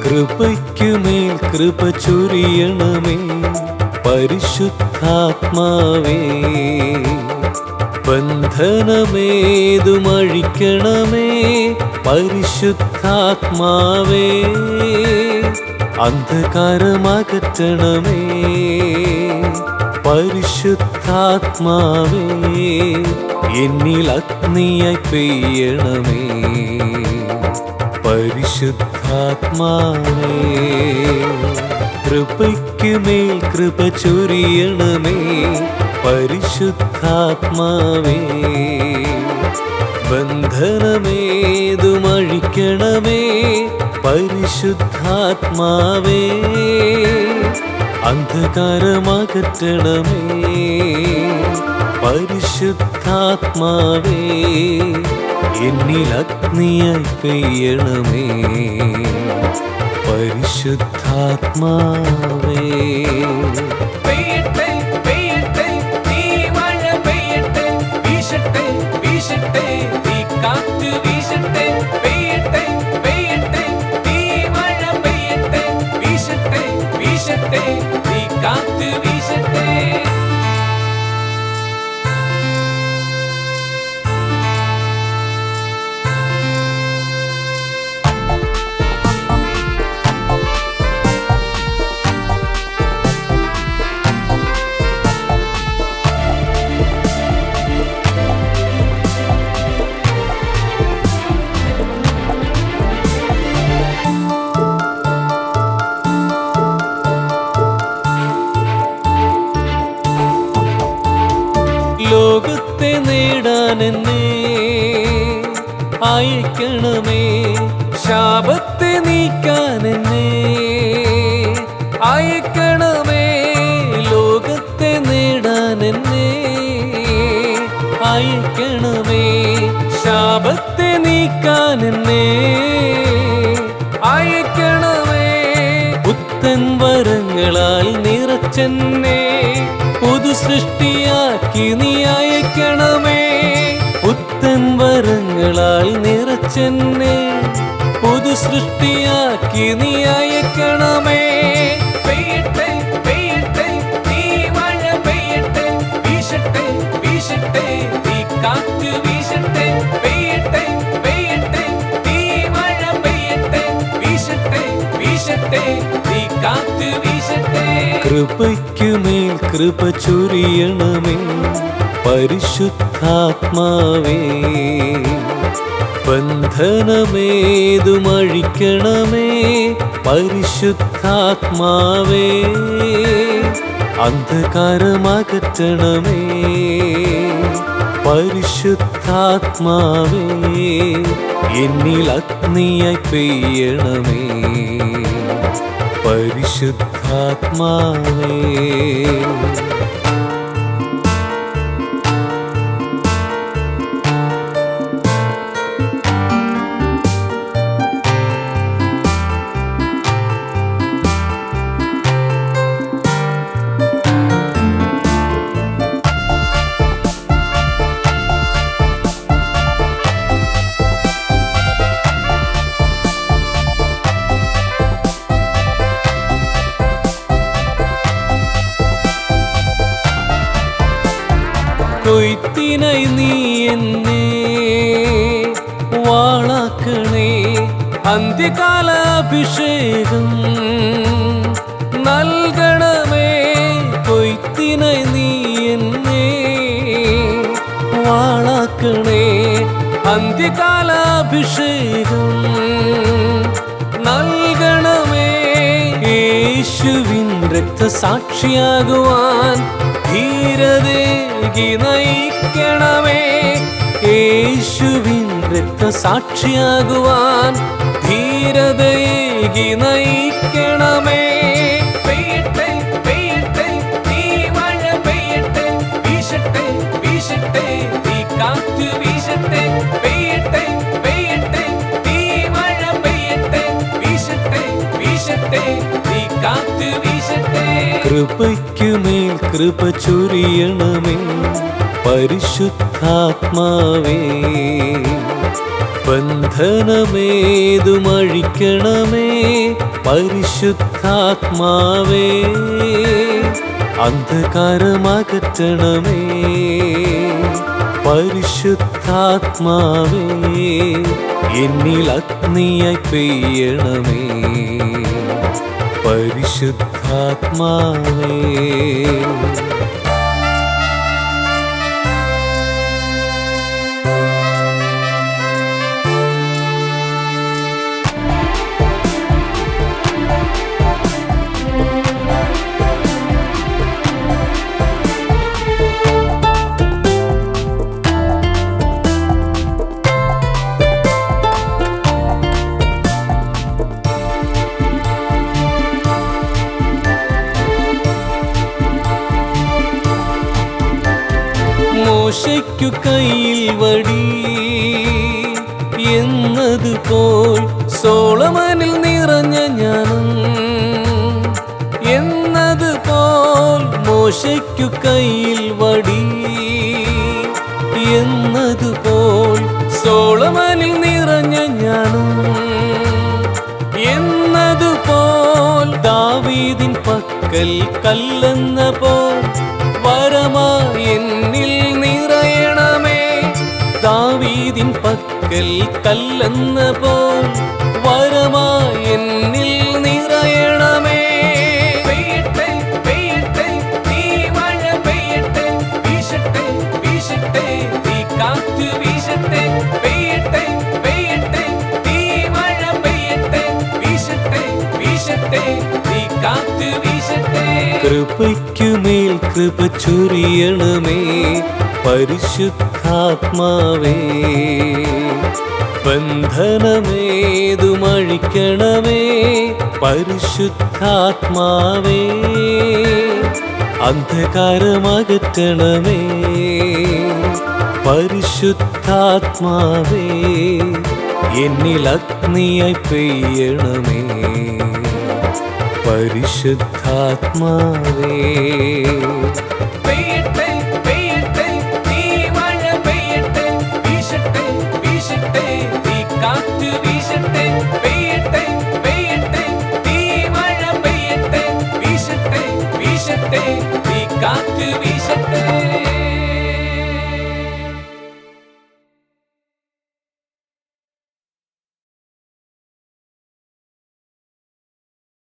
കൃപയ്ക്കുമേൽ കൃപ ചൊരിയണമേ പരിശുദ്ധാത്മാവേ. ബന്ധനമേതുമഴിക്കണമേ പരിശുദ്ധാത്മാവേ. അന്ധകാരമകറ്റണമേ പരിശുദ്ധാത്മാവേ. എന്നിൽ അഗ്നിയായി പെയ്യണമേ പരിശുദ്ധാത്മാവേ. കൃപയ്ക്കുമേൽ കൃപ ചൊരിയണമേ പരിശുദ്ധാത്മാവേ. ബന്ധനമേതുമഴിക്കണമേ പരിശുദ്ധാത്മാവേ. അന്ധകാരമകറ്റണമേ പരിശുദ്ധാത്മാവേ. എന്നിൽ അഗ്നിയായി പെയ്യണമേ പരിശുദ്ധാത്മാവേ. പെയ്യട്ടെ പെയ്യട്ടെ നീ മഴ പെയ്യട്ടെ, വീശട്ടെ വീശട്ടെ നീ കാറ്റ് വീശട്ടെ. പെയ്യട്ടെ പെയ്യട്ടെ നീ മഴ പെയ്യട്ടെ, വീശട്ടെ വീശട്ടെ നീ കാറ്റ് വീശട്ടെ. ലോകത്തെ നേടാനെന്നെ അയക്കണമേ. ശാപത്തെ നീക്കാനെന്നെ അയക്കണമേ. ലോകത്തെ നേടാനെന്നെ അയക്കണമേ. ശാപത്തെ നീക്കാനെന്നെ അയക്കണമേ. പുത്തൻ വരങ്ങളാൽ നിറച്ചെന്നെ പുതു സൃഷ്ടിയാക്കി നീ അയക്കണമേ. പുത്തൻ വരങ്ങളാൽ നിറച്ചെന്നെ പുതു സൃഷ്ടിയാക്കി നീ അയക്കണമേ. പെയ്യട്ടെ പെയ്യട്ടെ നീ മഴ പെയ്യട്ടെ, വീശട്ടെ വീശട്ടെ നീ കാറ്റ് വീശട്ടെ. പെയ്യട്ടെ പെയ്യട്ടെ നീ മഴ പെയ്യട്ടെ, വീശട്ടെ വീശട്ടെ നീ കാറ്റ് വീശട്ടെ. കൃപയ്ക്കുമേൽ കൃപ ചൊരിയണമേ പരിശുദ്ധാത്മാവേ. ബന്ധനമേതുമഴിക്കണമേ പരിശുദ്ധാത്മാവേ. അന്ധകാരമകറ്റണമേ പരിശുദ്ധാത്മാവേ. എന്നിൽ അഗ്നിയായി പെയ്യണമേ പരിശുദ്ധാത്മാവേ. കൊയ്ത്തിനായി നീ എന്നെ വാളാക്കണേ. അന്ത്യകാല അഭിഷേകം നൽകണമേ. കൊയ്ത്തിനായി നീ എന്നെ വാളാക്കണേ. അന്ത്യകാല അഭിഷേകം നൽകണമേ. യേശുവിൻ രക്തസാക്ഷിയാകുവാൻ ധീരതേകി നയിക്കണമേ. യേശുവിൻ രക്തസാക്ഷിയാകുവാൻ ധീരതയേകി നയിക്കണമേ. പെയ്യട്ടെ പെയ്യട്ടെ നീ മഴ പെയ്യട്ടെ, വീശട്ടെ വീശട്ടെ നീ കാറ്റ് വീശട്ടെ. പെയ്യട്ടെ പെയ്യട്ടെ നീ മഴ പെയ്യട്ടെ, വീശട്ടെ വീശട്ടെ നീ കാറ്റ് വീശട്ടെ. കൃപയ്ക്കുമേൽ കൃപ ചൊരിയണമേ പരിശുദ്ധാത്മാവേ. ബന്ധനമേതുമഴിക്കണമേ പരിശുദ്ധാത്മാവേ, അന്ധകാരമകറ്റണമേ പരിശുദ്ധാത്മാവേ, എന്നിൽ അഗ്നിയായി പെയ്യണമേ പരിശുദ്ധാത്മാവേ. മോശയ്ക്കു കയ്യിൽ വടി എന്നതുപോൽ സോളമനിൽ നിറഞ്ഞ ജ്ഞാനം എന്നതുപോൽ മോശയ്ക്കു കയ്യിൽ വടി എന്നതുപോൽ സോളമനിൽ നിറഞ്ഞ ജ്ഞാനം എന്നതുപോൽ ദാവീദിൻ പക്കൽ കല്ലെന്ന പോൽ വരമായി എന്നിൽ നിറയണമേ. ദാവീദിൻ പക്കൽ കല്ലെന്ന പോൽ വരമായി എന്നിൽ നിറയണമേ. പെയ്യട്ടെ പെയ്യട്ടെ തീ മഴ പെയ്യട്ടെ, വീശട്ടെ വീശട്ടെ തീ കാറ്റ് വീശട്ടെ. പെയ്യട്ടെ പെയ്യട്ടെ തീ മഴ പെയ്യട്ടെ, വീശട്ടെ വീശട്ടെ തീ കാറ്റ് വീശട്ടെ. കൃപയ്ക്കുമേൽ കൃപ ചൊരിയണമേ പരിശുദ്ധാത്മാവേ, ബന്ധനമേതുമഴിക്കണമേ പരിശുദ്ധാത്മാവേ, അന്ധകാരമകറ്റണമേ പരിശുദ്ധാത്മാവേ, എന്നിൽ അഗ്നിയായി പെയ്യണമേ പരിശുദ്ധാത്മാവേ. പെയ്യട്ടെ പെയ്യട്ടെ തീ മഴ പെയ്യട്ടെ, വീശട്ടെ വീശട്ടെ തീ കാറ്റ് വീശട്ടെ. പെയ്യട്ടെ പെയ്യട്ടെ തീ മഴ പെയ്യട്ടെ, വീശട്ടെ വീശട്ടെ തീ കാറ്റ് വീശട്ടെ.